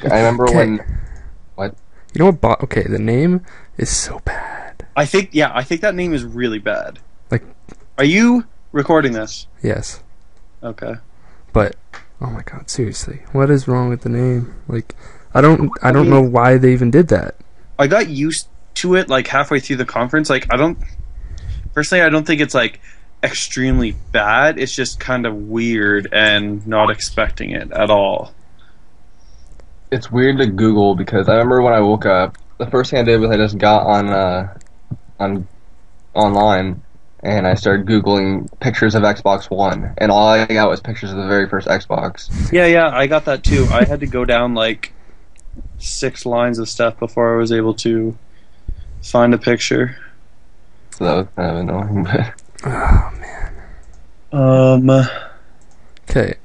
Like, I remember when... What? You know what? Okay, the name is so bad. I think that name is really bad. Like, are you recording this? Yes. Okay. But oh my god, seriously, what is wrong with the name? Like, I don't know why they even did that. I got used to it like halfway through the conference. Like, I don't think it's like extremely bad. It's just kind of weird and not expecting it at all. It's weird to Google because I remember when I woke up, the first thing I did was I just got on online and I started Googling pictures of Xbox One, and all I got was pictures of the very first Xbox. Yeah, I got that too. I had to go down like 6 lines of stuff before I was able to find a picture. So that was kind of annoying, but... Oh man. Okay.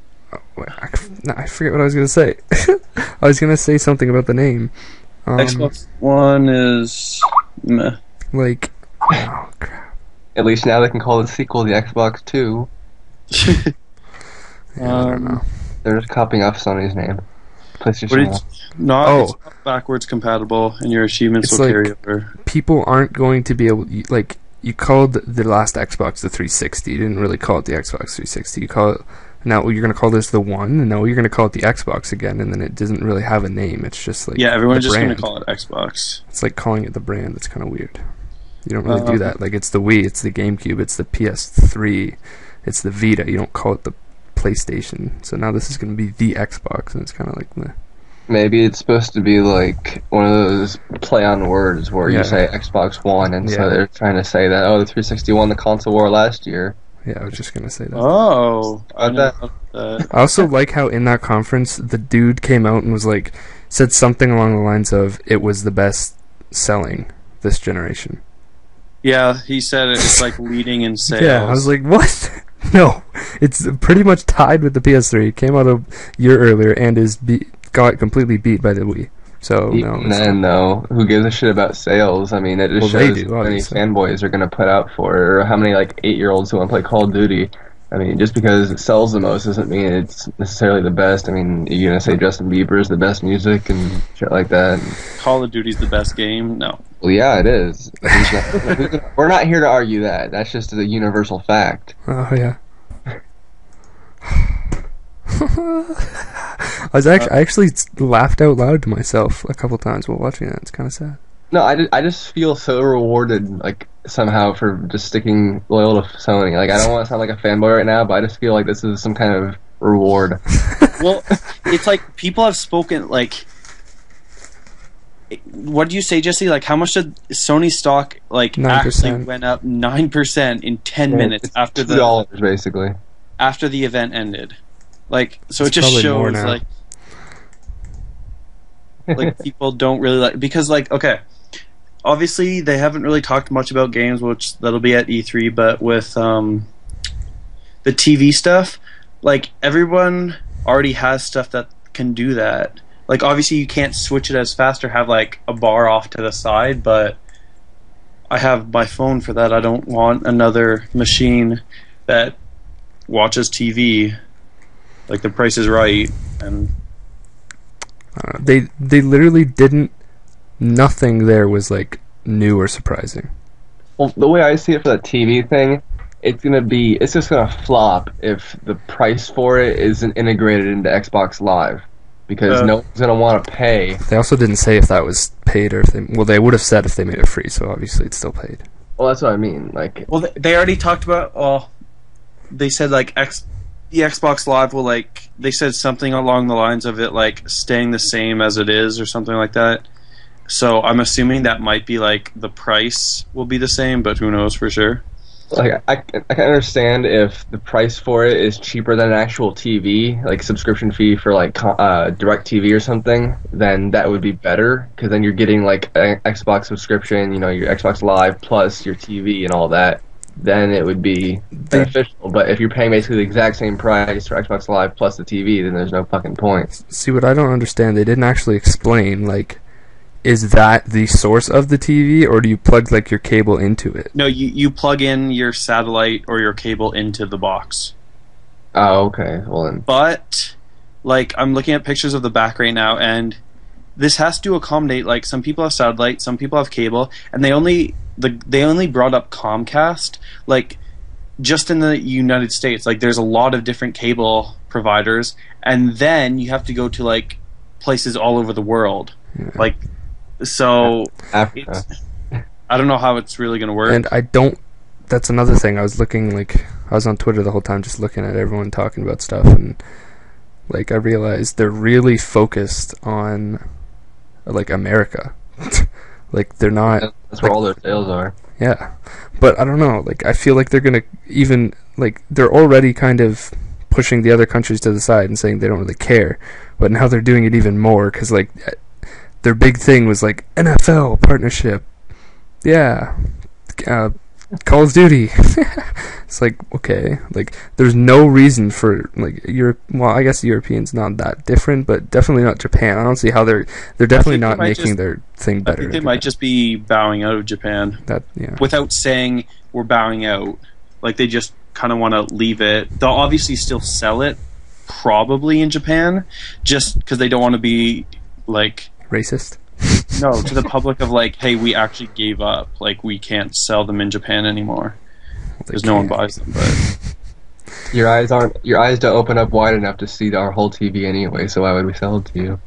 I forget what I was gonna say. I was gonna say something about the name. Xbox One is meh. Like, oh crap. At least now they can call the sequel the Xbox 2. Yeah, I don't know. They're just copying off Sony's name. PlayStation But it's not backwards compatible, and your achievements will carry over. People aren't going to be able... Like, you called the last Xbox the 360. You didn't really call it the Xbox 360. You call it... Now you're going to call this the One, and now you're going to call it the Xbox again, and then it doesn't really have a name. It's just like... Yeah, everyone's just going to call it Xbox. It's like calling it the brand. That's kind of weird. You don't really do that. Like, it's the Wii, it's the GameCube, it's the PS3, it's the Vita. You don't call it the PlayStation. So now this is going to be the Xbox, and it's kind of like... Meh. Maybe it's supposed to be like one of those play on words where you say Xbox One, and so they're trying to say that, the 360 won the console war last year. Yeah, I was just going to say that. Oh. I also like how in that conference, the dude came out and was like, said something along the lines of, it was the best selling this generation. Yeah, he said it's like leading in sales. Yeah, I was like, what? No, it's pretty much tied with the PS3. It came out a year earlier and got completely beat by the Wii. So no, who gives a shit about sales? I mean, it just shows how many fanboys are going to put out for it, or how many like 8-year-olds who want to play Call of Duty. I mean, just because it sells the most doesn't mean it's necessarily the best. I mean, you're gonna say Justin Bieber's the best music and shit like that. Call of Duty's the best game? No. Well, yeah, it is. We're not here to argue that. That's just a universal fact. Oh yeah. I actually laughed out loud to myself a couple times while watching that. It's kind of sad. No, I just feel so rewarded, like, somehow for just sticking loyal to Sony. Like, I don't want to sound like a fanboy right now, but I just feel like this is some kind of reward. Well, it's like people have spoken, like, what did you say, Jesse? Like, how much did Sony stock, like, 9%. actually went up 9% in 10 minutes after $2 basically after the event ended? Like, so it's it just shows, like people don't really like, because, like, okay, obviously they haven't really talked much about games, which that'll be at E3, but with the TV stuff, like, everyone already has stuff that can do that. Like, obviously you can't switch it as fast or have, like, a bar off to the side, but I have my phone for that. I don't want another machine that watches TV. Like, The Price is Right, and they literally didn't. Nothing there was like new or surprising. Well, the way I see it for that TV thing, it's just gonna flop if the price for it isn't integrated into Xbox Live, because no one's gonna want to pay. They also didn't say if that was paid or if they would have said if they made it free. So obviously it's still paid. Well, that's what I mean. Like, well, they already talked about. Well, they said like the Xbox Live will, like, they said something along the lines of it like staying the same as it is or something like that. So I'm assuming that might be like the price will be the same, but who knows for sure. Like, I can understand if the price for it is cheaper than an actual TV, like subscription fee for like Direct TV or something, then that would be better, because then you're getting like an Xbox subscription, you know, your Xbox Live plus your TV and all that. Then it would be beneficial. But if you're paying basically the exact same price for Xbox Live plus the TV, then there's no fucking point. See, what I don't understand, they didn't actually explain, like, is that the source of the TV, or do you plug, like, your cable into it? No, you plug in your satellite or your cable into the box. Oh, okay. Well then. But like I'm looking at pictures of the back right now, and this has to accommodate like some people have satellite, some people have cable, and they only brought up Comcast. Like just in the United States, like there's a lot of different cable providers, and then you have to go to like places all over the world. Yeah. Like so, Africa. I don't know how it's really going to work. And I don't. That's another thing. I was looking, like, I was on Twitter the whole time just looking at everyone talking about stuff, and like I realized they're really focused on like America. Like they're not. That's where all their sales are. Yeah, but I don't know. Like I feel like they're gonna even like they're already kind of pushing the other countries to the side and saying they don't really care, but now they're doing it even more because like their big thing was like NFL partnership. Yeah, Call of Duty. It's like, okay, like there's no reason for like Europe. Well, I guess Europeans not that different, but definitely not Japan. I don't see how they're definitely not making their thing better. I think they might just be bowing out of Japan. That yeah. Without saying we're bowing out, like they just kind of want to leave it. They'll obviously still sell it, probably in Japan, just because they don't want to be like racist. No, to the public of like, hey, we actually gave up. Like, we can't sell them in Japan anymore because no one buys them. But your eyes don't open up wide enough to see our whole TV anyway. So why would we sell it to you?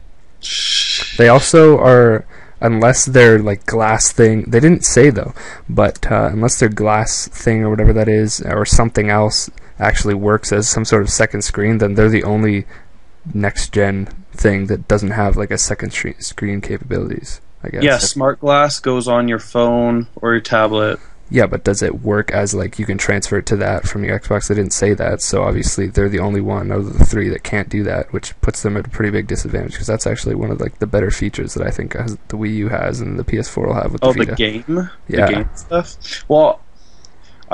They also are, unless they're like glass thing. They didn't say though, but unless their glass thing or whatever that is, or something else actually works as some sort of second screen, then they're the only next gen thing that doesn't have like a second screen capabilities, I guess. Yeah, smart glass goes on your phone or your tablet. Yeah, but does it work as like you can transfer it to that from your Xbox? They didn't say that, so obviously they're the only one out of the three that can't do that, which puts them at a pretty big disadvantage because that's actually one of like the better features that I think the Wii U has and the PS4 will have with the Vita. The game? Yeah. The game stuff? Well,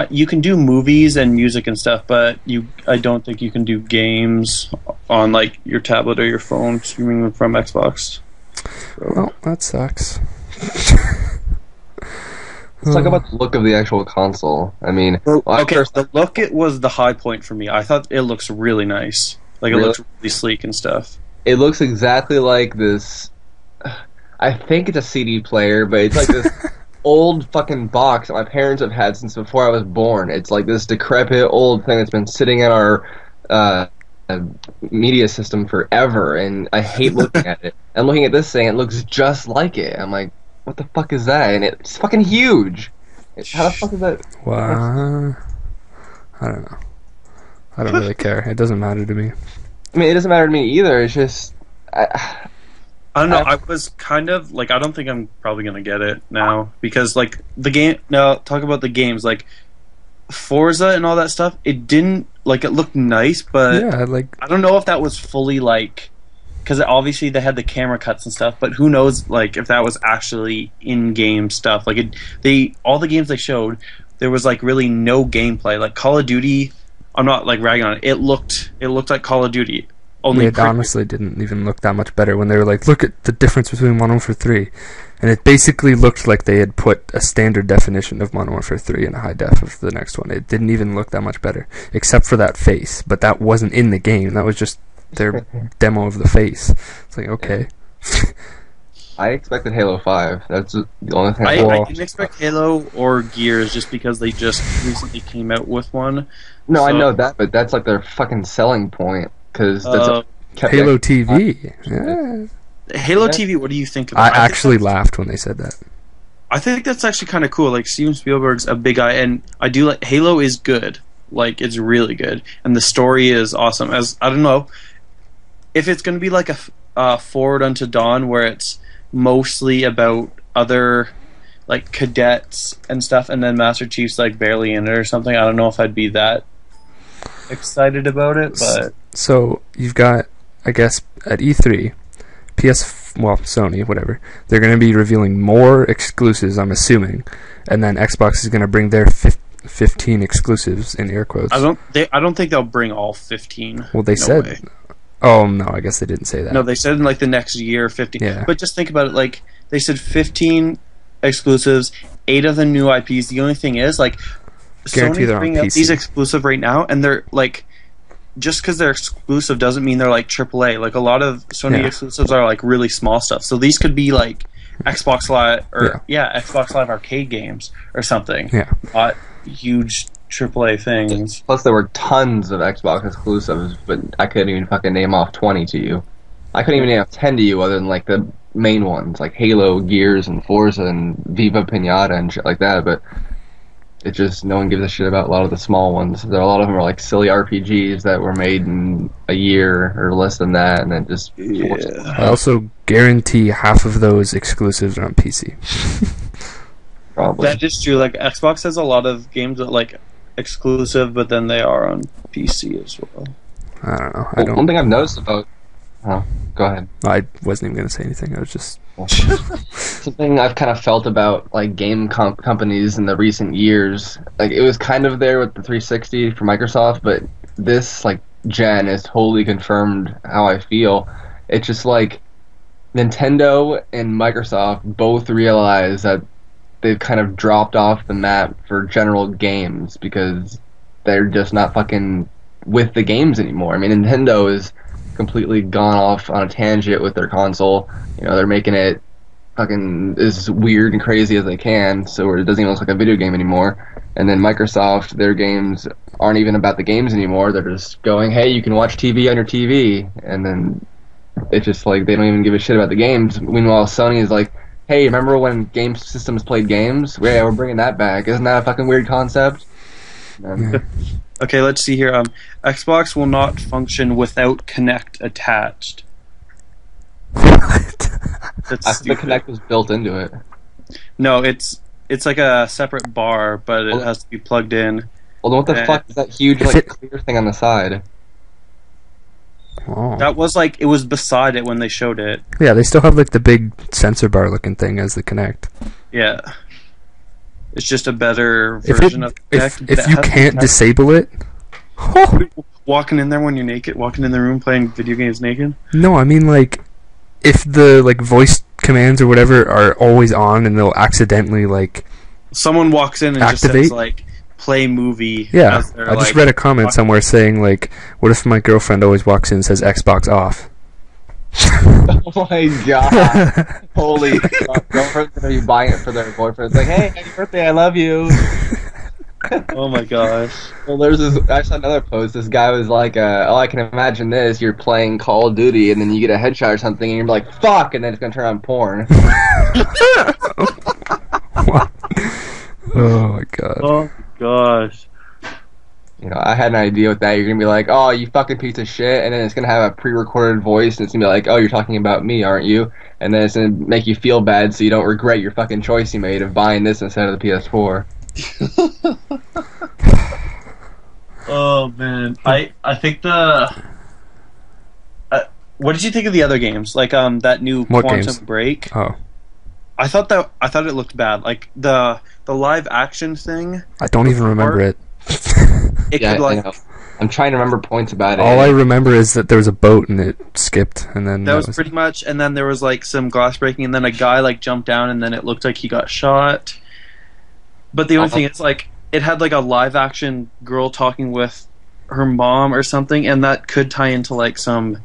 you can do movies and music and stuff, but I don't think you can do games on like your tablet or your phone streaming them from Xbox. So. Well, that sucks. Let's talk about the look of the actual console. I mean, the look it was the high point for me. I thought it looks really nice. Like really? It looks really sleek and stuff. It looks exactly like this. I think it's a CD player, but it's like this old fucking box that my parents have had since before I was born. It's like this decrepit old thing that's been sitting in our media system forever, and I hate looking at it. And looking at this thing, it looks just like it. I'm like, what the fuck is that? And it's fucking huge. How the fuck is that? Wow. I don't know. I don't really care. It doesn't matter to me. I mean, it doesn't matter to me either. It's just... I don't know. I was kind of like, I don't think I'm probably gonna get it now because like the game. Now talk about the games like Forza and all that stuff. It didn't like it looked nice, but yeah, like I don't know if that was fully like because obviously they had the camera cuts and stuff, but who knows like if that was actually in-game stuff. Like all the games they showed, there was like really no gameplay. Like Call of Duty, I'm not like ragging on it. It looked like Call of Duty. Only it honestly didn't even look that much better when they were like, look at the difference between Modern Warfare 3. And it basically looked like they had put a standard definition of Modern Warfare 3 and a high def of the next one. It didn't even look that much better, except for that face. But that wasn't in the game. That was just their demo of the face. It's like, okay. I expected Halo 5. That's the only thing I didn't expect Halo or Gears just because they just recently came out with one. No, I know that, but that's like their fucking selling point. Because Halo TV. Yeah. Halo TV, what do you think of it? I actually laughed when they said that. I think that's actually kind of cool. Like, Steven Spielberg's a big guy, and I do like... Halo is good. Like, it's really good. And the story is awesome. I don't know, if it's going to be like a Forward Unto Dawn, where it's mostly about other, like, cadets and stuff, and then Master Chief's, like, barely in it or something. I don't know if I'd be that excited about it, but... So, you've got, I guess, at E3, Sony, whatever, they're going to be revealing more exclusives, I'm assuming, and then Xbox is going to bring their 15 exclusives, in air quotes. I don't think they'll bring all 15. Well, they said... Way. Oh, no, I guess they didn't say that. No, they said in, like, the next year, 15. Yeah. But just think about it, like, they said 15 exclusives, 8 of them new IPs. The only thing is, like... Guarantee Sony's they're on bringing out PC. these exclusive right now, and they're like just because they're exclusive doesn't mean they're like AAA. Like a lot of Sony exclusives are like really small stuff. So these could be like Xbox Live or Xbox Live arcade games or something. Yeah. Not huge AAA things. Plus, there were tons of Xbox exclusives, but I couldn't even fucking name off 20 to you. I couldn't even name off 10 to you other than like the main ones, like Halo, Gears, and Forza, and Viva Pinata and shit like that, but it just, no one gives a shit about a lot of the small ones. A lot of them are like silly RPGs that were made in a year or less than that, and then just... I also guarantee half of those exclusives are on PC. Probably. That is true. Like Xbox has a lot of games that like exclusive, but then they are on PC as well. I don't know. One thing I've noticed about... Oh, go ahead. I wasn't even going to say anything. I was just... Something I've kind of felt about like game companies in the recent years, like it was kind of there with the 360 for Microsoft, but this like gen has totally confirmed how I feel. It's just like Nintendo and Microsoft both realize that they've kind of dropped off the map for general games because they're just not fucking with the games anymore. I mean, Nintendo is completely gone off on a tangent with their console. You know, they're making it fucking as weird and crazy as they can, so it doesn't even look like a video game anymore. And then Microsoft, their games aren't even about the games anymore. They're just going, hey, you can watch TV on your TV. And then it's just like they don't even give a shit about the games. Meanwhile, Sony is like, hey, remember when game systems played games? Yeah, we're bringing that back. Isn't that a fucking weird concept? Okay, let's see here. Xbox will not function without Kinect attached. What? That's the Kinect was built into it. No, it's like a separate bar, but it has to be plugged in. Well, then what the fuck is that huge like clear thing on the side? Oh. That was like, it was beside it when they showed it. Yeah, they still have like the big sensor bar looking thing as the Kinect. Yeah. It's just a better version of Kinect. If you can't disable it... Walking in there when you're naked, walking in the room playing video games naked? No, I mean like, if the like voice commands or whatever are always on and they'll accidentally like... Someone walks in and activate? just says like, play movie. Yeah, I just read a comment somewhere saying like, what if my girlfriend always walks in and says Xbox off? Oh my god. Holy fuck. Girlfriend's gonna be buying it for their boyfriend. It's like, hey, happy birthday, I love you. Oh my gosh. Well, there's this, I saw another post. This guy was like, oh, I can imagine this. You're playing Call of Duty and then you get a headshot or something and you're like, fuck, and then it's gonna turn on porn. Oh my god. Oh my gosh. You know, I had an idea with that. You're gonna be like, oh, you fucking piece of shit, and then it's gonna have a pre-recorded voice, and it's gonna be like, oh, you're talking about me, aren't you? And then it's gonna make you feel bad, so you don't regret your fucking choice you made of buying this instead of the PS4. Oh man, I think the. What did you think of the other games? Like that new What Quantum games? Break. Oh, I thought it looked bad. Like the live action thing. I don't even remember it. It Yeah, could I like know. I'm trying to remember points about it. All I remember is that there was a boat and it skipped, and then that was pretty much. And then there was like some glass breaking, and then a guy like jumped down, and then it looked like he got shot. But the only thing is like it had like a live action girl talking with her mom or something, and that could tie into like some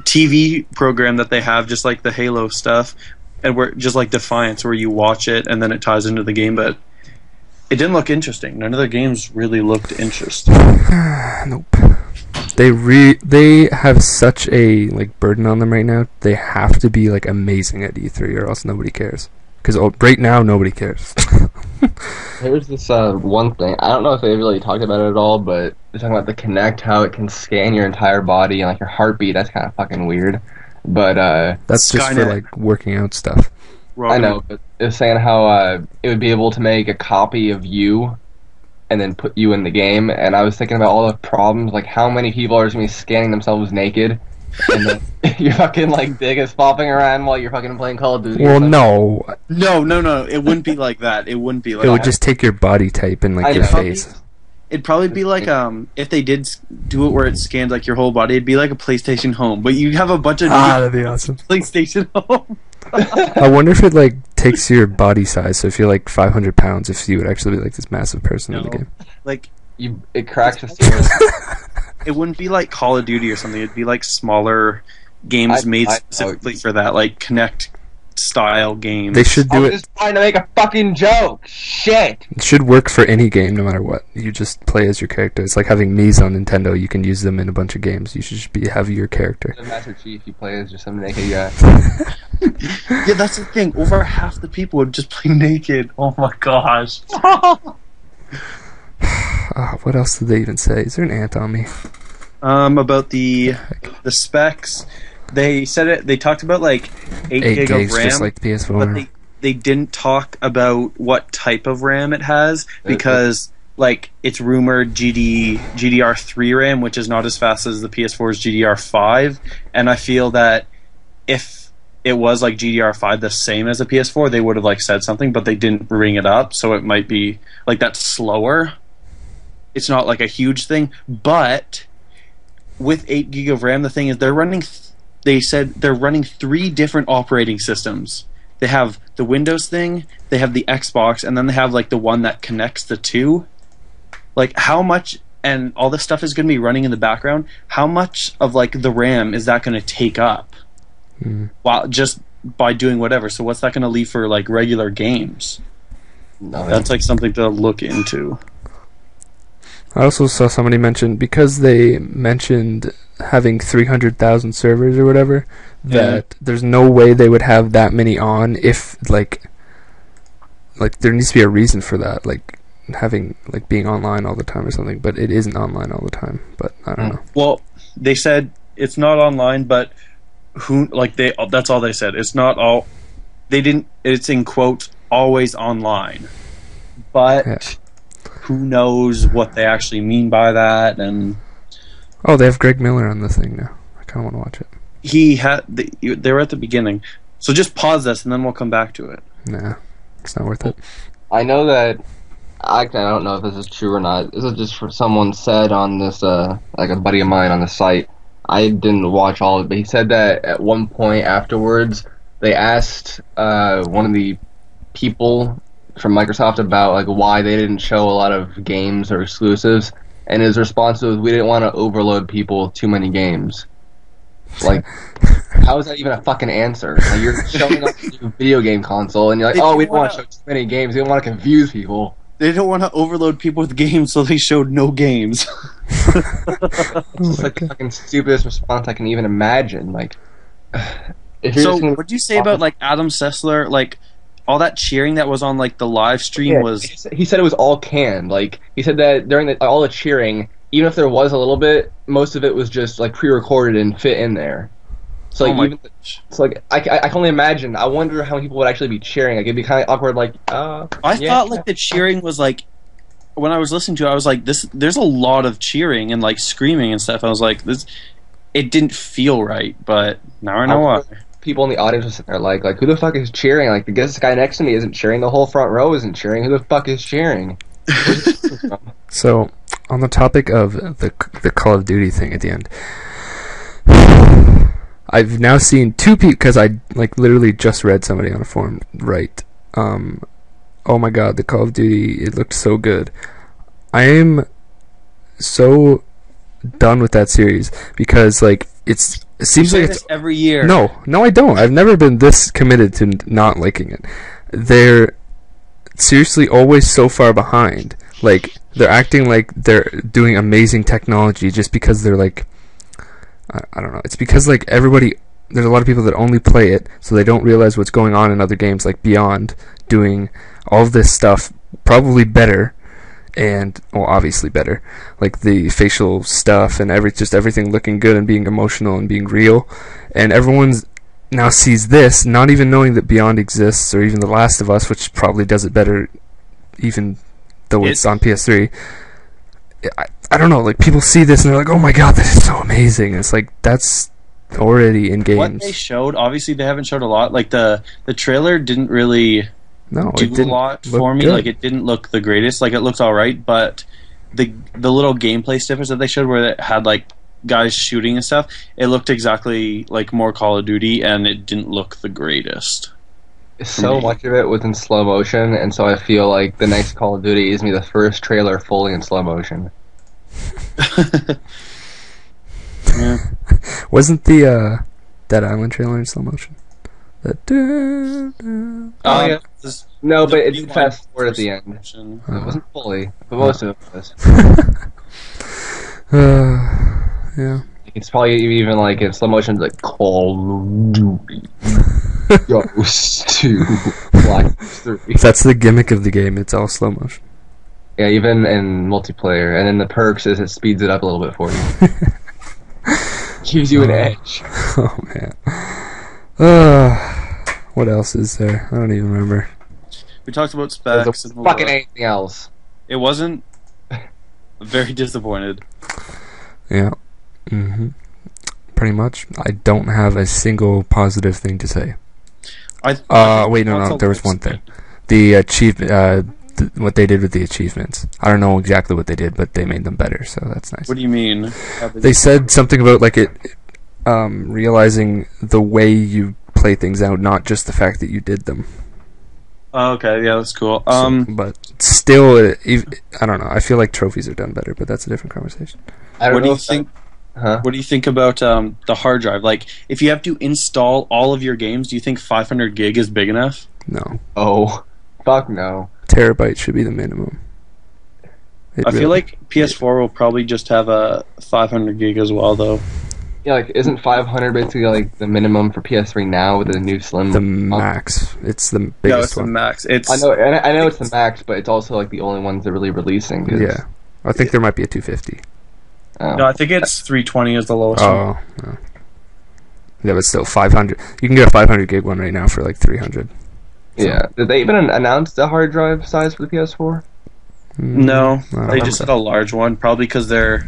TV program that they have, just like the Halo stuff, and where just like Defiance, where you watch it and then it ties into the game, but it didn't look interesting. None of the games really looked interesting. Nope. They have such a like burden on them right now. They have to be like amazing at E3 or else nobody cares. Because right now nobody cares. There's this one thing. I don't know if they really talked about it at all, but they're talking about the Kinect, how it can scan your entire body and like your heartbeat. That's kind of fucking weird. But that's just for like working out stuff. I know, but it's saying how it would be able to make a copy of you and then put you in the game. And I was thinking about all the problems, like how many people are just going to be scanning themselves naked, and then your fucking like dick is flopping around while you're fucking playing Call of Duty. Well, no. It wouldn't be like that. It wouldn't be like It would just take your body type and like your face. It'd probably be like if they did do it where it scans like your whole body, it'd be like a PlayStation Home, but you'd have a bunch of that'd be awesome. PlayStation Home. I wonder if it like takes your body size. So if you're like 500 pounds, if you would actually be like this massive person in the game. Like it cracks the it wouldn't be like Call of Duty or something. It'd be like smaller games made specifically for that, like Connect style games. They should do I it. was just trying to make a fucking joke. Shit. It should work for any game, no matter what. You just play as your character. It's like having Mii's on Nintendo. You can use them in a bunch of games. You should just have your character. The Master Chief, you play as just some naked guy. Yeah, that's the thing. Over half the people would just play naked. Oh my gosh. What else did they even say? Is there an ant on me? About the specs. They said it. They talked about like 8 gig gigs, of RAM, just like the PS4. but they didn't talk about what type of RAM it has because like it's rumored GDR3 RAM, which is not as fast as the PS4's GDR5, and I feel that if it was like GDR5 the same as the PS4, they would have like said something, but they didn't bring it up, so it might be like that's slower. It's not like a huge thing, but with 8 gig of RAM, the thing is they said they're running 3 different operating systems. They have the Windows thing, they have the Xbox, and then they have like the one that connects the two. Like how much, and all this stuff is going to be running in the background. How much of like the RAM is that going to take up? While just by doing whatever. So what's that going to leave for like regular games? No, That's like something to look into. I also saw somebody mention, because they mentioned having 300,000 servers or whatever, that there's no way they would have that many on if like there needs to be a reason for that, like having like being online all the time or something, but it isn't online all the time. But I don't know. Well, they said it's not online, but that's all they said. It's not all. They didn't. It's in quotes always online, but. Yeah. Who knows what they actually mean by that? And oh, they have Greg Miller on the thing now. I kind of want to watch it. They were at the beginning, so just pause this and then we'll come back to it. Nah, it's not worth it. I know that. I don't know if this is true or not. This is just for someone said on this, like a buddy of mine on the site. I didn't watch all of it, but he said that at one point afterwards, they asked one of the people from Microsoft about like why they didn't show a lot of games or exclusives, and his response was, "We didn't want to overload people with too many games." Like, how is that even a fucking answer? Like, you're showing up to a video game console, and you're like, "Oh, we don't want to show too many games. We don't want to confuse people." They don't want to overload people with games, so they showed no games. It's like the fucking stupidest response I can even imagine. Like, so what did you say about like Adam Sessler, like? All that cheering that was on like the live stream was. He said it was all canned. Like he said that during all the cheering, even if there was a little bit, most of it was just like pre-recorded and fit in there. So like, it's like I can only imagine. I wonder how many people would actually be cheering. Like it'd be kind of awkward. Like I thought like the cheering was like when I was listening to it, I was like this. There's a lot of cheering and like screaming and stuff. I was like this. It didn't feel right, but now I know why. People in the audience are sitting there like who the fuck is cheering? Like, this guy next to me isn't cheering. The whole front row isn't cheering. Who the fuck is cheering? So, on the topic of the Call of Duty thing at the end, I've now seen 2 people, because I like literally just read somebody on a forum write, oh my god, the Call of Duty, it looked so good. I am so done with that series, because like it seems like it's every year. No, I don't. I've never been this committed to not liking it. They're seriously always so far behind. Like they're acting like they're doing amazing technology just because they're like, I don't know. It's because like there's a lot of people that only play it, so they don't realize what's going on in other games like Beyond, doing all of this stuff probably better. And obviously better, like the facial stuff and everything looking good and being emotional and being real, and everyone's now sees this, not even knowing that Beyond exists or even The Last of Us, which probably does it better, even though it's on PS3. I don't know, like people see this and they're like, oh my god, this is so amazing. And it's like that's already in games. What they showed, obviously they haven't showed a lot. Like the trailer didn't really. No, do a lot for me. Good. Like it didn't look the greatest. Like it looked all right, but the little gameplay snippets that they showed where it had like guys shooting and stuff, it looked exactly like more Call of Duty, and it didn't look the greatest. So much of it was in slow motion, and so I feel like the next Call of Duty is me the first trailer fully in slow motion. Yeah. Wasn't the Dead Island trailer in slow motion? Oh yeah. No, but it did rewind fast forward at the for end. motion. It wasn't fully, but most of it was. Yeah. It's probably even like in slow motion, like Call of Duty goes to Black Ops 3. That's the gimmick of the game. It's all slow motion. Yeah, even in multiplayer, and then the perks is it speeds it up a little bit for you. Gives you an edge. Oh man. What else is there? I don't even remember. We talked about There's specs. And fucking anything else. it wasn't. Very disappointed. Yeah. Pretty much. I don't have a single positive thing to say. Wait, no. There was one thing. The achievement. What they did with the achievements. I don't know exactly what they did, but they made them better, so that's nice. What do you mean? They said something about like it realizing the way you play things out, not just the fact that you did them. Oh, okay, yeah, that's cool. But still, I don't know. I feel like trophies are done better, but that's a different conversation. What do you think? What do you think about the hard drive? Like, if you have to install all of your games, do you think 500 gig is big enough? No. Oh, fuck no. Terabyte should be the minimum. I feel like PS4 will probably just have a 500 gig as well, though. Yeah, like isn't 500 basically like the minimum for PS3 now with the new Slim? The max. It's the biggest Yeah, it's one. the max. I know it's the max, but it's also like the only ones they're really releasing. Yeah, I think there might be a 250. Oh. No, I think it's 320 is the lowest one. Oh, no. Yeah, but still 500. You can get a 500 gig one right now for like 300. Yeah. Did they even announce the hard drive size for the PS4? No, I they don't just know. said a large one, probably because they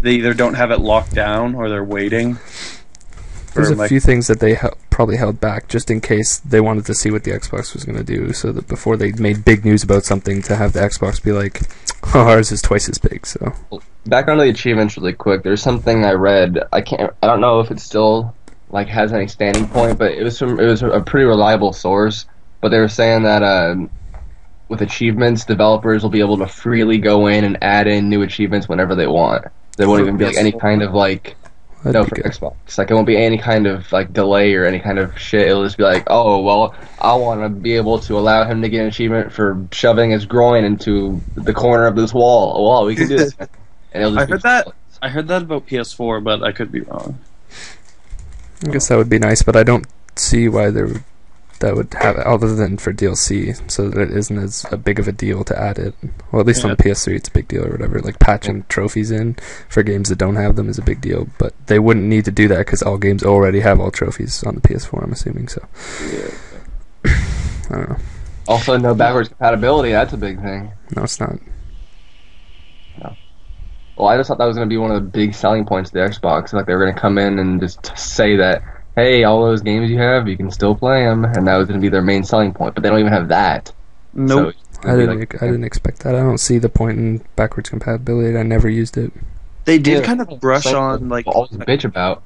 either don't have it locked down or they're waiting. There's for, a few things that they probably held back just in case they wanted to see what the Xbox was going to do, so that before they made big news about something, to have the Xbox be like, oh, ours is twice as big. So Back onto the achievements really quick. There's something I read. I don't know if it still like has any standing point, but it was a pretty reliable source. But they were saying that with achievements, developers will be able to freely go in and add in new achievements whenever they want. There won't even be like any kind of like that'd for be good. Xbox. Like it won't be any kind of like delay or any kind of shit. It'll just be like, oh well, I want to be able to allow him to get an achievement for shoving his groin into the corner of this wall. Well, we can do this. And it'll just I heard that about PS4, but I could be wrong. I guess that would be nice, but I don't see why that would have it, other than for DLC, so that it isn't as a big of a deal to add it. Well, at least on the PS3 it's a big deal or whatever. Like patching trophies in for games that don't have them is a big deal, but they wouldn't need to do that because all games already have all trophies on the PS4, I'm assuming, so. I don't know. Also, no backwards compatibility. That's a big thing. No, it's not. No. Well, I just thought that was going to be one of the big selling points of the Xbox. Like they were going to come in and just say that, hey, all those games you have, you can still play them, and that was going to be their main selling point. But they don't even have that. Nope. So I didn't expect that. I don't see the point in backwards compatibility. I never used it. They did kind of brush on like always bitch about.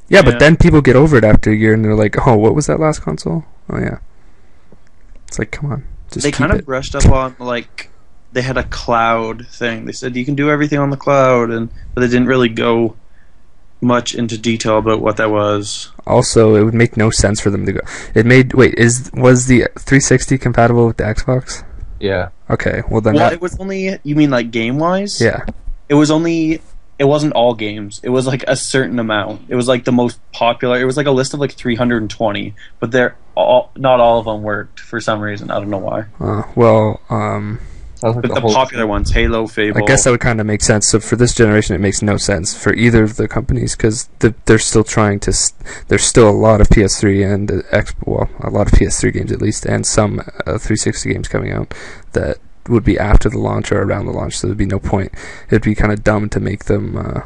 Yeah, but Yeah. then people get over it after a year and they're like, oh, what was that last console? Oh, yeah. It's like, come on. Just they keep kind of it. brushed up on like they had a cloud thing. They said you can do everything on the cloud, but they didn't really go much into detail about what that was. Also, it would make no sense for them to go. Was the 360 compatible with the Xbox? Yeah. Okay, well then. Well, it was only. You mean like game wise? Yeah. It was only. It wasn't all games. It was like a certain amount. It was like the most popular. It was like a list of like 320, but not all of them worked for some reason. I don't know why. Sounds like But the popular ones, Halo, Fable. I guess that would kind of make sense. So for this generation, it makes no sense for either of the companies because they're still trying to. There's still a lot of PS3 and a lot of PS3 games at least, and some 360 games coming out that would be after the launch or around the launch. So there'd be no point. It'd be kind of dumb to make them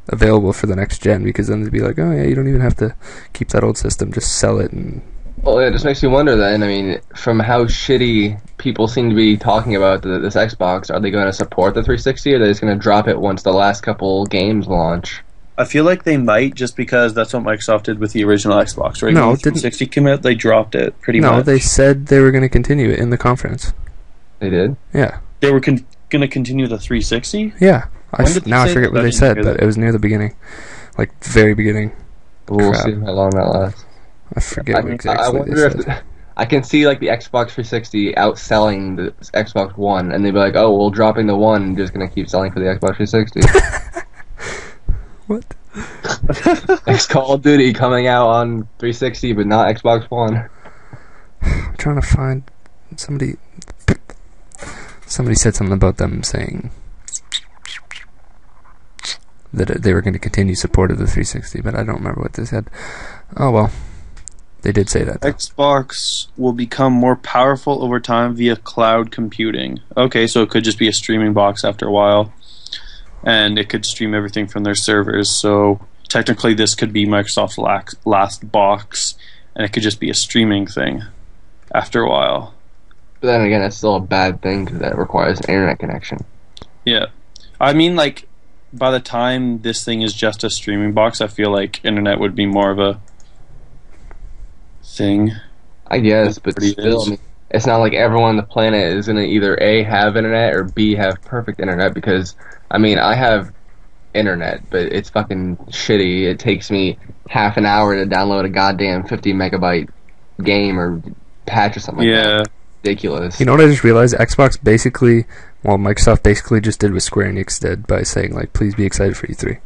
available for the next gen because then they'd be like, oh yeah, you don't even have to keep that old system. Just sell it and. Well, it just makes me wonder then, I mean, from how shitty people seem to be talking about this Xbox, are they going to support the 360 or are they just going to drop it once the last couple games launch? I feel like they might just because that's what Microsoft did with the original Xbox, right? No, When it the didn't. 360 came out, they dropped it pretty much. No, they said they were going to continue it in the conference. They did? Yeah. They were going to continue the 360? Yeah. Now I forget what they said, but it was near the beginning, like very beginning. We'll Crap. see how long that lasts. I forget what exactly I they wonder said. if I can see like the Xbox 360 outselling the Xbox One, and they'd be like, "Oh, well, dropping the one, and just gonna keep selling for the Xbox 360." What? Next Call of Duty coming out on 360, but not Xbox One. I'm trying to find somebody. Somebody said something about them saying that they were going to continue support of the 360, but I don't remember what they said. Oh well, they did say that, though. Xbox will become more powerful over time via cloud computing. Okay, so it could just be a streaming box after a while, and it could stream everything from their servers. So technically, this could be Microsoft's last box, and it could just be a streaming thing after a while. But then again, that's still a bad thing because that requires an internet connection. Yeah, I mean, like, by the time this thing is just a streaming box, I feel like internet would be more of a thing. I guess, but Pretty still, is. I mean, it's not like everyone on the planet is gonna either A, have internet, or B, have perfect internet. Because I mean, I have internet, but it's fucking shitty. It takes me half an hour to download a goddamn 50 megabyte game or patch or something like that. Yeah, Ridiculous. You know what I just realized? Microsoft basically just did what Square Enix did by saying, like, please be excited for E3.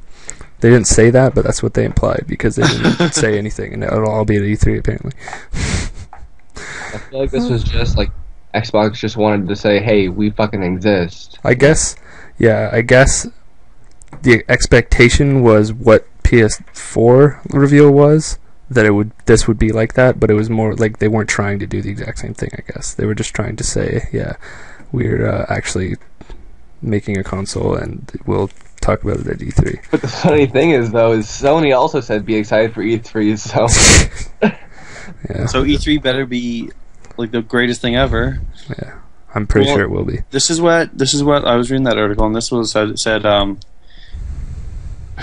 They didn't say that, but that's what they implied because they didn't say anything, and it'll all be at E3 apparently. I feel like this was just like Xbox just wanted to say, hey, we fucking exist. I guess the expectation was what PS4 reveal was, that this would be like that, but it was more like they weren't trying to do the exact same thing, I guess. They were just trying to say, yeah, we're actually making a console and we'll talk about it at E3. But the funny thing is, though, is Sony also said be excited for E3, so... Yeah. so E3 better be like the greatest thing ever. Yeah. I'm pretty Well, sure it will be. This is what I was reading that article, and this was said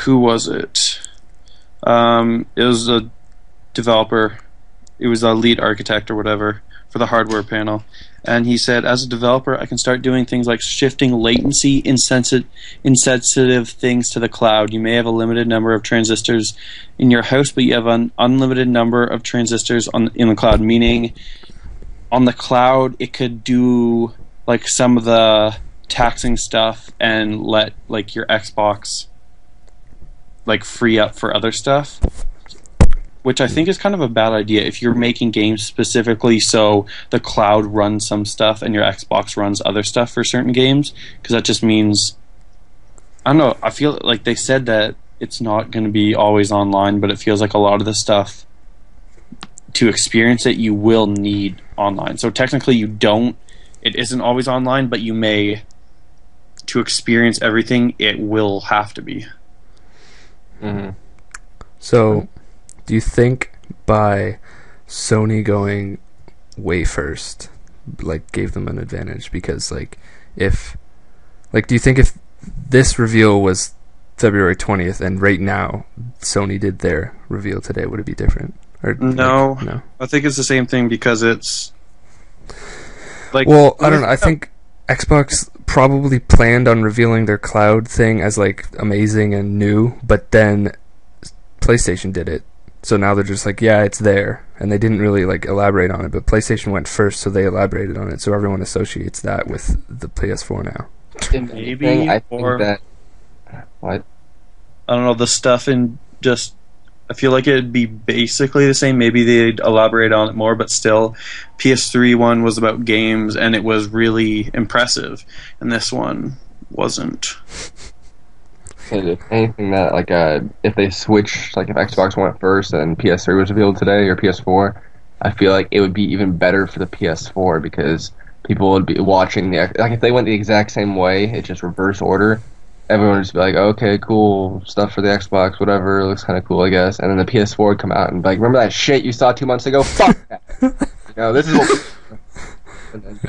who was it? It was a developer. It was a lead architect or whatever for the hardware panel, and he said, as a developer, I can start doing things like shifting latency insensitive things to the cloud. You may have a limited number of transistors in your house, but you have an unlimited number of transistors in the cloud, meaning on the cloud it could do like some of the taxing stuff and let like your Xbox like free up for other stuff, which I think is kind of a bad idea if you're making games specifically so the cloud runs some stuff and your Xbox runs other stuff for certain games, because that just means, I don't know, I feel like they said that it's not going to be always online, but it feels like a lot of the stuff to experience it you will need online. So technically it isn't always online, but you may, to experience everything, it will have to be. Mm-hmm. So, do you think by Sony going way first, like, gave them an advantage? Because, like, do you think if this reveal was February 20th and right now Sony did their reveal today, would it be different? Or No. No. I think it's the same thing because it's like, well, I don't know. I think Xbox probably planned on revealing their cloud thing as like amazing and new, but then PlayStation did it. So now they're just like, yeah, it's there, and they didn't really like elaborate on it. But PlayStation went first, so they elaborated on it. So everyone associates that with the PS4 now. Maybe, I think or that... What? I don't know, the stuff in just, I feel like it'd be basically the same. Maybe they'd elaborate on it more, but still, PS3 one was about games, and it was really impressive, and this one wasn't. If anything that, like, if they switched, like, if Xbox went first and PS3 was revealed today, or PS4, I feel like it would be even better for the PS4, because people would be watching like, if they went the exact same way, it's just reverse order, everyone would just be like, okay, cool, stuff for the Xbox, whatever, looks kind of cool, I guess, and then the PS4 would come out and be like, remember that shit you saw 2 months ago? Fuck that! This is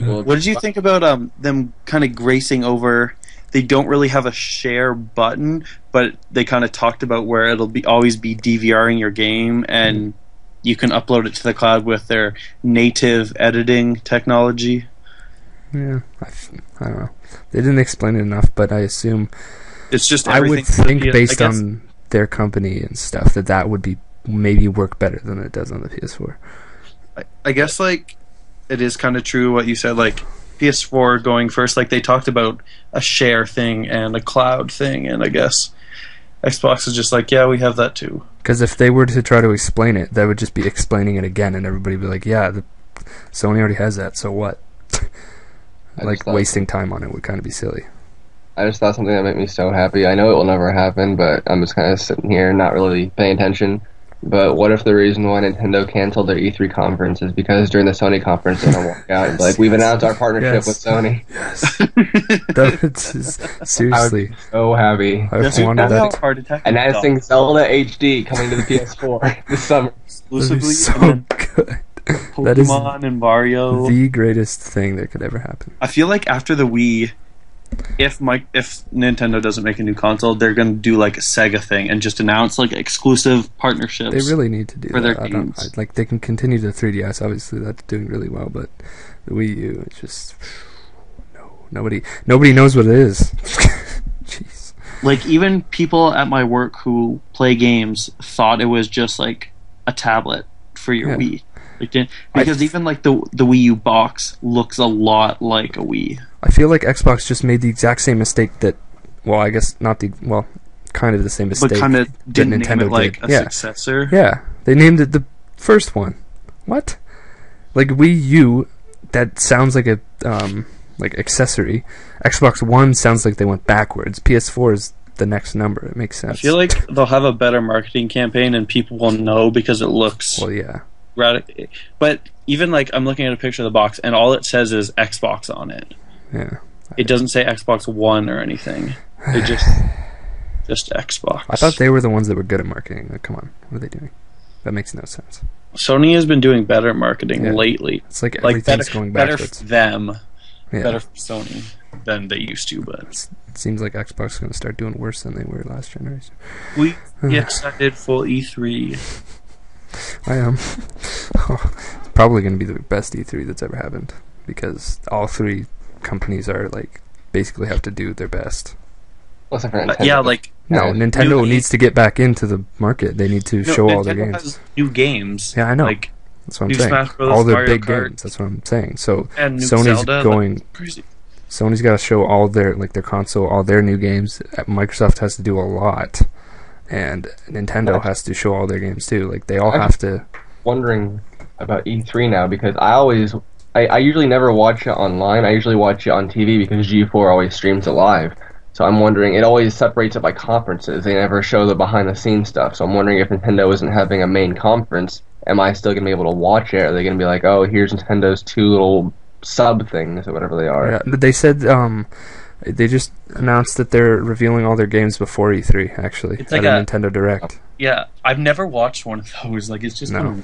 what... What did you think about them kind of gracing over? They don't really have a share button, but they kind of talked about where it'll always be DVRing your game, and you can upload it to the cloud with their native editing technology. Yeah, I don't know. They didn't explain it enough, but I assume It's just I would everything. think based on their company and stuff that would be maybe work better than it does on the PS4. I guess like it is kind of true what you said. Like PS4 going first, like they talked about a share thing and a cloud thing, and I guess Xbox is just like, yeah, we have that too. Because if they were to try to explain it, that would just be explaining it again, and everybody would be like, yeah, Sony already has that, so what? Like, wasting time on it would kind of be silly. I just thought something that made me so happy. I know it will never happen, but I'm just kind of sitting here not really paying attention. But what if the reason why Nintendo canceled their E3 conference is because during the Sony conference they're going to walk out and be like, we've announced our partnership with Sony. Yes. Seriously. I would be so happy. I wanted that. Announcing Zelda HD coming to the PS4 this summer. Exclusively. So good. Pokemon and Mario. The greatest thing that could ever happen. I feel like after the Wii, if Nintendo doesn't make a new console, they're going to do like a Sega thing and just announce like exclusive partnerships. They really need to do for that. Their games. Like they can continue the 3DS. Obviously, that's doing really well, but the Wii U, it's just nobody knows what it is. Jeez. Like even people at my work who play games thought it was just like a tablet for your Wii. Because even like the Wii U box looks a lot like a Wii. I feel like Xbox just made the exact same mistake that, I guess kind of the same mistake but kind of didn't Nintendo name it like did. a successor. Yeah, they named it the first one. What? Like Wii U, that sounds like a like accessory. Xbox One sounds like they went backwards. PS4 is the next number. It makes sense. I feel like they'll have a better marketing campaign and people will know because it looks. Well, yeah. But even like I'm looking at a picture of the box and all it says is Xbox on it. Yeah. It doesn't say Xbox One or anything. It just Xbox. I thought they were the ones that were good at marketing. Like, come on, what are they doing? That makes no sense. Sony has been doing better marketing lately. It's like everything's going backwards. Better for them, better for Sony than they used to. But it seems like Xbox is going to start doing worse than they were last generation. We get excited for E3. I am. It's probably going to be the best E3 that's ever happened because all three companies are like basically have to do their best. Nintendo needs to get back into the market. They need to show all their games. Has new games. Yeah, I know. Like, that's what I'm saying. All their big games. That's what I'm saying. So Sony's going. Sony's got to show all their console, all their new games. Microsoft has to do a lot. And Nintendo has to show all their games too. Like they all have to. Wondering about E3 now because I usually never watch it online. I usually watch it on TV because G4 always streams it live. So I'm wondering, it always separates it by conferences. They never show the behind the scenes stuff. So I'm wondering if Nintendo isn't having a main conference, am I still gonna be able to watch it? Are they gonna be like, oh, here's Nintendo's two little sub things or whatever they are? Yeah, they said they just announced that they're revealing all their games before E3, actually. It's like a Nintendo Direct. Yeah, I've never watched one of those. Like, it's just... No.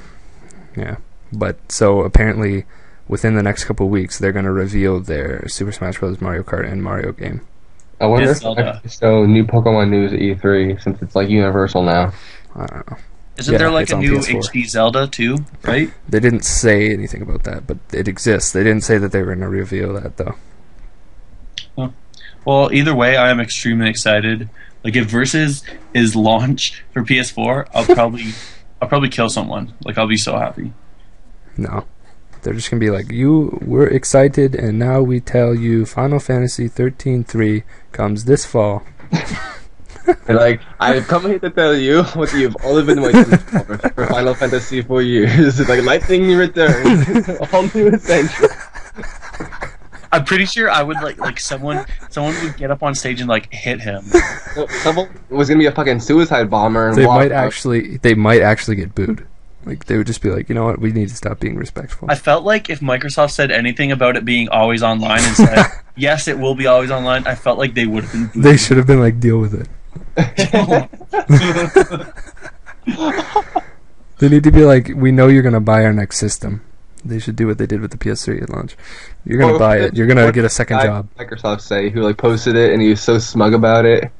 Yeah. But, so, apparently, within the next couple of weeks, they're going to reveal their Super Smash Bros. Mario Kart and Mario game. I wonder if they show new Pokemon news at E3, since it's, like, universal now. I don't know. Isn't there, like, a new HD Zelda, too? Right? They didn't say anything about that, but it exists. They didn't say that they were going to reveal that, though. Oh. Well, either way, I am extremely excited. Like if Versus is launch for PS4, I'll probably kill someone. Like I'll be so happy. No, they're just gonna be like, you were excited, and now we tell you Final Fantasy 13-3 comes this fall. And like, I've come here to tell you what you've all been waiting for Final Fantasy for years. It's like lightning returns, a whole new adventure. I'm pretty sure I would like someone would get up on stage and like hit him. Someone was gonna be a fucking suicide bomber. And they might actually get booed. Like they would just be like, you know what, we need to stop being respectful. I felt like if Microsoft said anything about it being always online and said yes, it will be always online, I felt like they would have been booed. They should have been like, deal with it. They need to be like, we know you're gonna buy our next system. They should do what they did with the PS3 at launch. You're gonna buy it. You're gonna get a second job. Microsoft say who like posted it and he was so smug about it.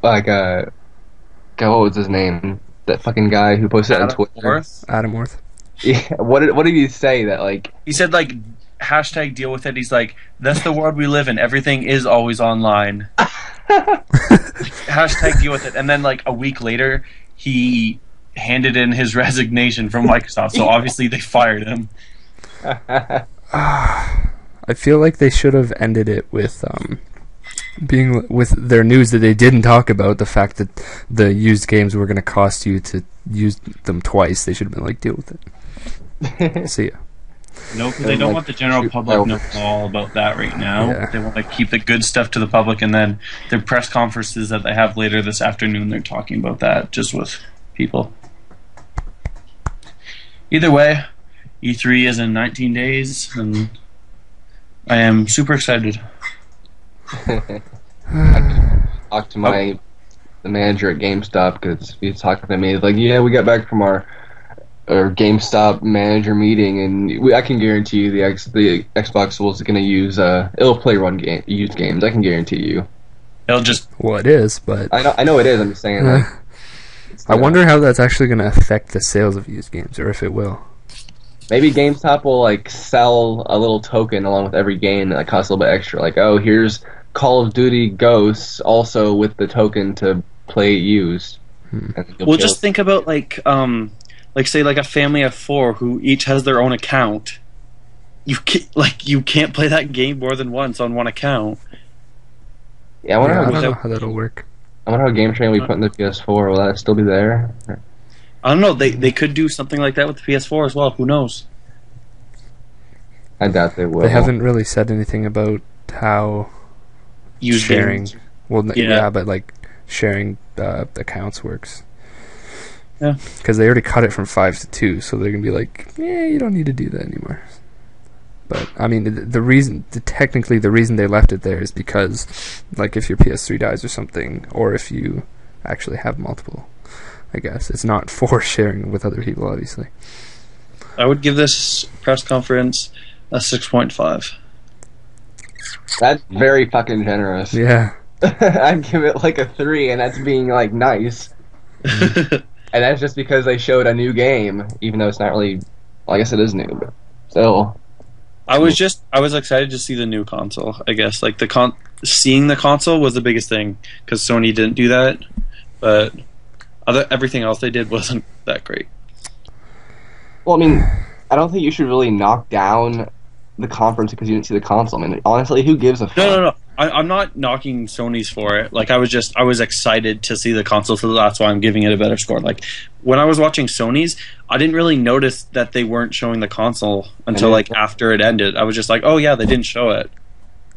Like God, what was his name? That fucking guy who posted it on Twitter. Adam Worth. Yeah. What did he say? That like he said like hashtag deal with it. He's like, that's the world we live in. Everything is always online. Hashtag deal with it. And then like a week later, he handed in his resignation from Microsoft. So obviously they fired him. I feel like they should have ended it with being with their news that they didn't talk about the fact that the used games were going to cost you to use them twice. They should have been like, deal with it. See ya. No, because they don't want the general public knowing all about that right now. Yeah. They want to keep the good stuff to the public, and then their press conferences that they have later this afternoon, they're talking about that just with people. Either way, E3 is in 19 days, and I am super excited. I talked to the manager at GameStop because he was talking to me. Like, yeah, we got back from our GameStop manager meeting, and I can guarantee you the Xbox was going to use it'll play used games. I can guarantee you. It'll just Well, it is, but I know it is. I'm just saying. Like, I wonder how that's actually going to affect the sales of used games, or if it will. maybe GameStop will like sell a little token along with every game that costs a little bit extra. Like, oh, here's Call of Duty Ghosts, also with the token to play used. Well, just think about like say like a family of 4 who each has their own account. You can't play that game more than once on one account. Yeah, I I don't know how that'll work. I wonder how Game Train will be put in the PS4. Will that still be there? I don't know. They could do something like that with the PS4 as well. Who knows? I doubt they will. They haven't really said anything about how Used sharing. games. Well, Yeah. yeah, but like sharing accounts works. Yeah. Because they already cut it from 5 to 2, so they're gonna be like, yeah, you don't need to do that anymore. But I mean, technically the reason they left it there is because, like, if your PS3 dies or something, or if you actually have multiple, I guess it's not for sharing with other people, obviously. I would give this press conference a 6.5. That's very fucking generous. Yeah. I'd give it like a 3, and that's being like nice. And that's just because they showed a new game, even though it's not really. Well, I guess it is new, but still. I was excited to see the new console. I guess like seeing the console was the biggest thing because Sony didn't do that, but everything else they did wasn't that great. Well, I mean, I don't think you should really knock down the conference because you didn't see the console. I mean, honestly, who gives a fuck? No. I'm not knocking Sony's for it. Like I was excited to see the console, so that's why I'm giving it a better score. Like when I was watching Sony's, I didn't really notice that they weren't showing the console until like after it ended. I was just like, oh yeah, they didn't show it.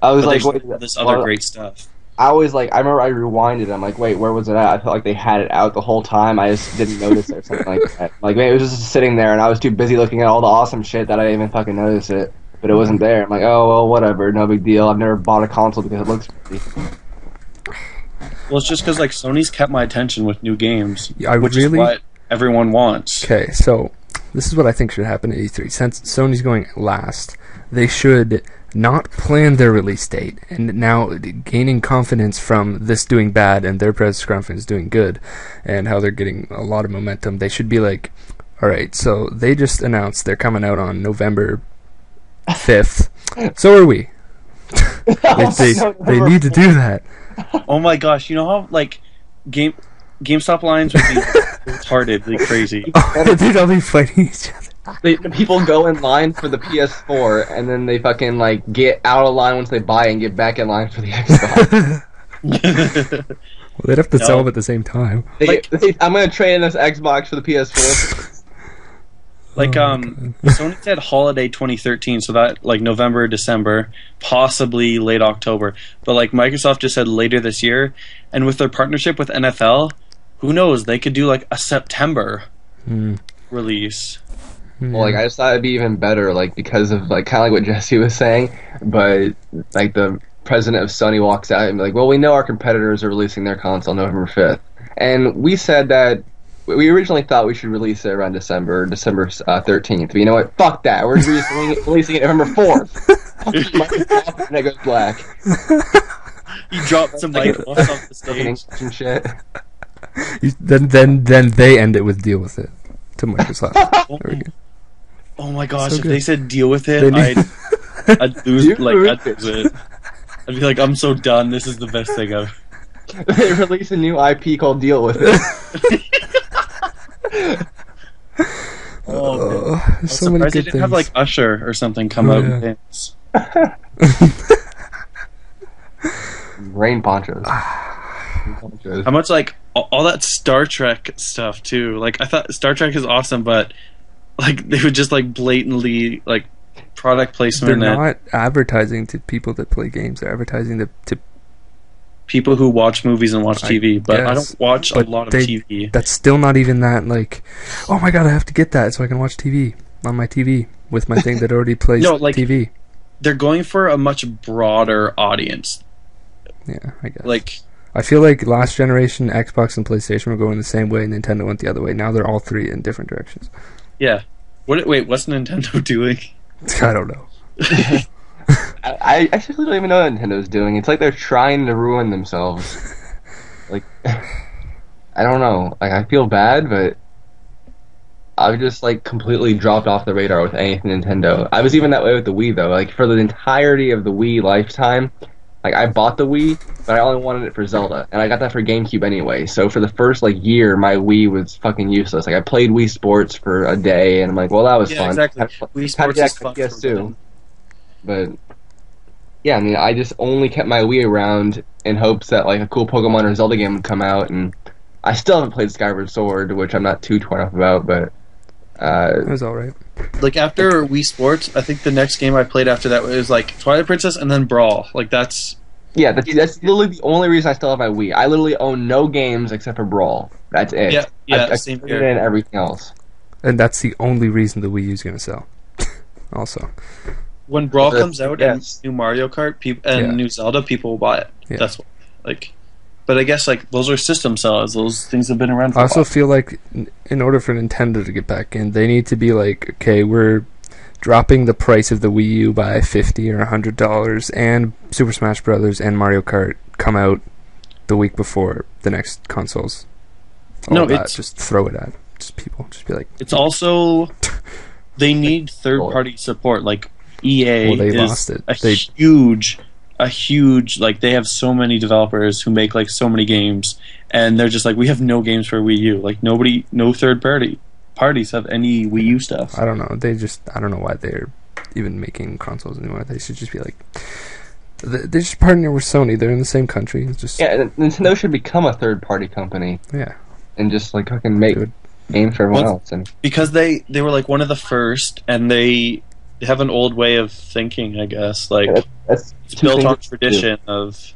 I was But like, they showed wait, all this other great stuff. I remember I rewinded. I'm like, wait, where was it at? I felt like they had it out the whole time. I just didn't notice it or something like that. Like, maybe it was just sitting there, and I was too busy looking at all the awesome shit that I didn't even fucking notice it. But it wasn't there. I'm like, oh, well, whatever, no big deal. I've never bought a console because it looks pretty. Well, it's just because like Sony's kept my attention with new games, Yeah, which is what everyone wants. Okay, so this is what I think should happen at E3. Since Sony's going last, they should not plan their release date, and now gaining confidence from this doing bad and their press conference doing good, and how they're getting a lot of momentum, they should be like, alright, so they just announced they're coming out on November 5th. So are we. They need to do that. Oh my gosh, you know how like GameStop lines would be retardedly crazy. Dude, I'll be fighting each other. People go in line for the PS4, and then they fucking like get out of line once they buy it and get back in line for the Xbox. Well, they'd have to sell them at the same time. I'm gonna trade in this Xbox for the PS4. Like Sony said holiday 2013, so that like November, December, possibly late October. But like Microsoft just said later this year, and with their partnership with NFL, who knows? They could do like a September release. Well, like I just thought it'd be even better, like because of like kind of like what Jesse was saying, but like the president of Sony walks out and be like, well, we know our competitors are releasing their console November 5th, and we said that. We originally thought we should release it around December 13th. But you know what? Fuck that. We're releasing it November 4th. And it goes black. He dropped some light off the stage. And shit. Then they end it with deal with it to Microsoft. Oh my gosh! So if good. they said deal with it, I'd lose. I'd lose it. I'd be like, I'm so done. This is the best thing ever. They release a new IP called Deal With It. Oh, man. There's I'm so many surprised they good didn't have things. like Usher or something come Oh, out yeah. in games. Rain ponchos. How much like all that Star Trek stuff too? Like I thought Star Trek is awesome, but like they would just like blatantly like product They're placement and not advertising to people that play games. They're advertising to people who watch movies and watch TV. But I guess, don't watch a but lot of they- TV. That's still not even that, like, oh my god, I have to get that so I can watch TV on my TV with my thing that already plays No, like- TV. They're going for a much broader audience. Yeah, I guess. Like I feel like last generation Xbox and PlayStation were going the same way, and Nintendo went the other way. Now they're all three in different directions. yeah. Wait, what's Nintendo doing? I don't know. I actually don't even know what Nintendo's doing. It's like they're trying to ruin themselves. Like, I don't know. Like, I feel bad, but I've just like completely dropped off the radar with anything Nintendo. I was even that way with the Wii though. Like for the entirety of the Wii lifetime, like I bought the Wii, but I only wanted it for Zelda, and I got that for GameCube anyway. So for the first like year, my Wii was fucking useless. Like I played Wii Sports for a day, and I'm like, well, that was Yeah, fun. exactly. Had Wii to Sports get is fun for PS2, but yeah, I mean, I just only kept my Wii around in hopes that like a cool Pokemon or Zelda game would come out, and I still haven't played Skyward Sword, which I'm not too torn up about, but It was alright. Like after Wii Sports, I think the next game I played after that was like Twilight Princess and then Brawl. Like that's yeah, that's literally the only reason I still have my Wii. I literally own no games except for Brawl. That's it. Yeah, I same traded here. in everything else. And that's the only reason the Wii U is going to sell. Also. When Brawl Uh, comes out yes. and new Mario Kart and Yeah. new Zelda, people will buy it. Yeah. That's what, like. But I guess like those are system sellers. Those things have been around for I a also while. feel like in order for Nintendo to get back in, they need to be like, okay, we're dropping the price of the Wii U by $50 or $100, and Super Smash Brothers and Mario Kart come out the week before the next consoles. All No, that, it's- just throw it at just people. Just be like, It's also they need third party support. Like EA Well, they is lost it. a huge like they have so many developers who make like so many games, and they're just like we have no games for Wii U. Like no third parties have any Wii U stuff. I don't know. I don't know why they're even making consoles anymore. They should just be like, they just partner with Sony. They're in the same country. It's just Yeah, Nintendo should become a third-party company yeah. and just like fucking make Dude. games for everyone Well, else. And Because they were like one of the first, and they have an old way of thinking. I guess like that's it's two built things on to do. tradition of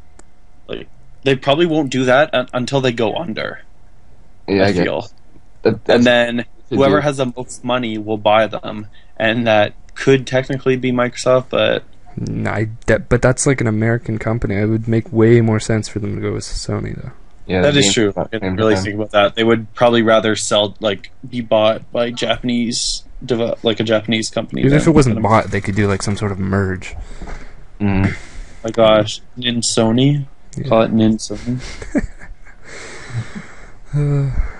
like they probably won't do that until they go under. Yeah, I I guess. feel. That's And then to whoever do. has the most money will buy them, and that could technically be Microsoft, but But that's like an American company. It would make way more sense for them to go with Sony, though. Yeah, that the is games true. about I didn't same really time. think about that. They would probably rather be bought by Japanese, like a Japanese company. Even if than it wasn't an bought, they could do like some sort of merge. Mm. my gosh, Nin Sony. Yeah. Call it Nin Sony.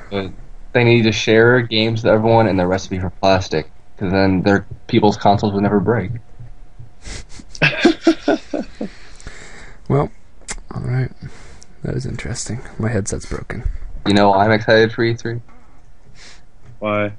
But they need to share games with everyone and the recipe for plastic, because then their people's consoles would never break. Well, all right. That is interesting. My headset's broken. You know, I'm excited for E3. Why?